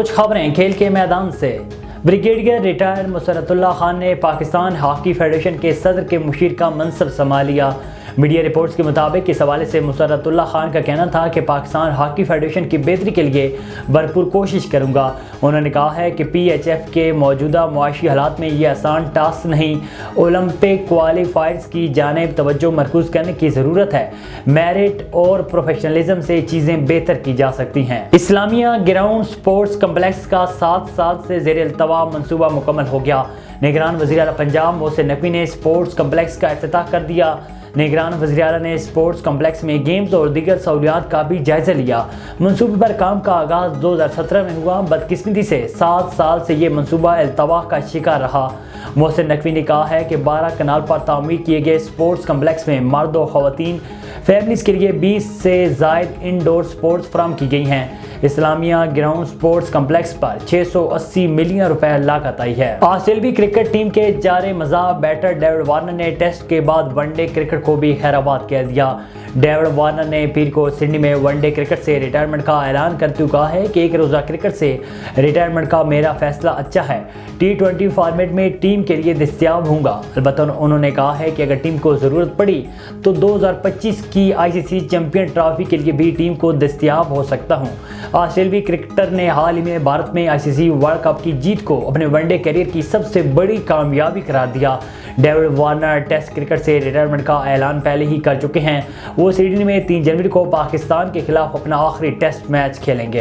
کچھ خبریں کھیل کے میدان سے۔ بریگیڈیئر ریٹائر مسرت اللہ خان نے پاکستان ہاکی فیڈریشن کے صدر کے مشیر کا منصب سنبھال لیا۔ میڈیا رپورٹس کے مطابق اس حوالے سے مسرت اللہ خان کا کہنا تھا کہ پاکستان ہاکی فیڈریشن کی بہتری کے لیے بھرپور کوشش کروں گا۔ انہوں نے کہا ہے کہ پی ایچ ایف کے موجودہ معاشی حالات میں یہ آسان ٹاسک نہیں، اولمپک کوالیفائرز کی جانب توجہ مرکوز کرنے کی ضرورت ہے۔ میرٹ اور پروفیشنلزم سے چیزیں بہتر کی جا سکتی ہیں۔ اسلامیہ گراؤنڈ سپورٹس کمپلیکس کا 7 سال سے زیر التواء منصوبہ مکمل ہو گیا۔ نگران وزیر اعلیٰ پنجاب محسن نقوی نے سپورٹس کمپلیکس کا افتتاح کر دیا۔ نگران وزیر اعلیٰ نے سپورٹس کمپلیکس میں گیمز اور دیگر سہولیات کا بھی جائزہ لیا۔ منصوبے پر کام کا آغاز 2017 میں ہوا۔ بدقسمتی سے 7 سال سے یہ منصوبہ التوا کا شکار رہا۔ محسن نقوی نے کہا ہے کہ 12 کنال پر تعمیر کیے گئے سپورٹس کمپلیکس میں مرد و خواتین فیملیز کے لیے 20 سے زائد انڈور سپورٹس فراہم کی گئی ہیں۔ اسلامیہ گراؤنڈ سپورٹس کمپلیکس پر 680 ملین روپے لاگت آئی ہے۔ آسٹریلوی کرکٹ ٹیم کے جار مزاح بیٹر ڈیوڈ وارنر نے ٹیسٹ کے بعد ون ڈے کرکٹ کو بھی خیر آباد کہہ دیا۔ ڈیوڈ وارنر نے پیر کو سڈنی میں ون ڈے کرکٹ سے ریٹائرمنٹ کا اعلان کرتے ہوئے کہا ہے کہ ایک روزہ کرکٹ سے ریٹائرمنٹ کا میرا فیصلہ اچھا ہے۔ T20 فارمیٹ میں ٹیم کے لیے دستیاب ہوں گا۔ البتہ انہوں نے کہا ہے کہ اگر ٹیم کو ضرورت پڑی تو 2025 کی ICC چیمپئن ٹرافی کے لیے بھی ٹیم کو دستیاب ہو سکتا ہوں۔ آسٹریلوی کرکٹر نے حال ہی میں بھارت میں ICC ورلڈ کپ کی جیت کو اپنے ون ڈے کیریئر کی سب سے بڑی کامیابی قرار دیا۔ ڈیوڈ وارنر ٹیسٹ کرکٹ سے ریٹائرمنٹ کا اعلان پہلے ہی کر چکے ہیں۔ وہ سڈنی میں 3 جنوری کو پاکستان کے خلاف اپنا آخری ٹیسٹ میچ کھیلیں گے۔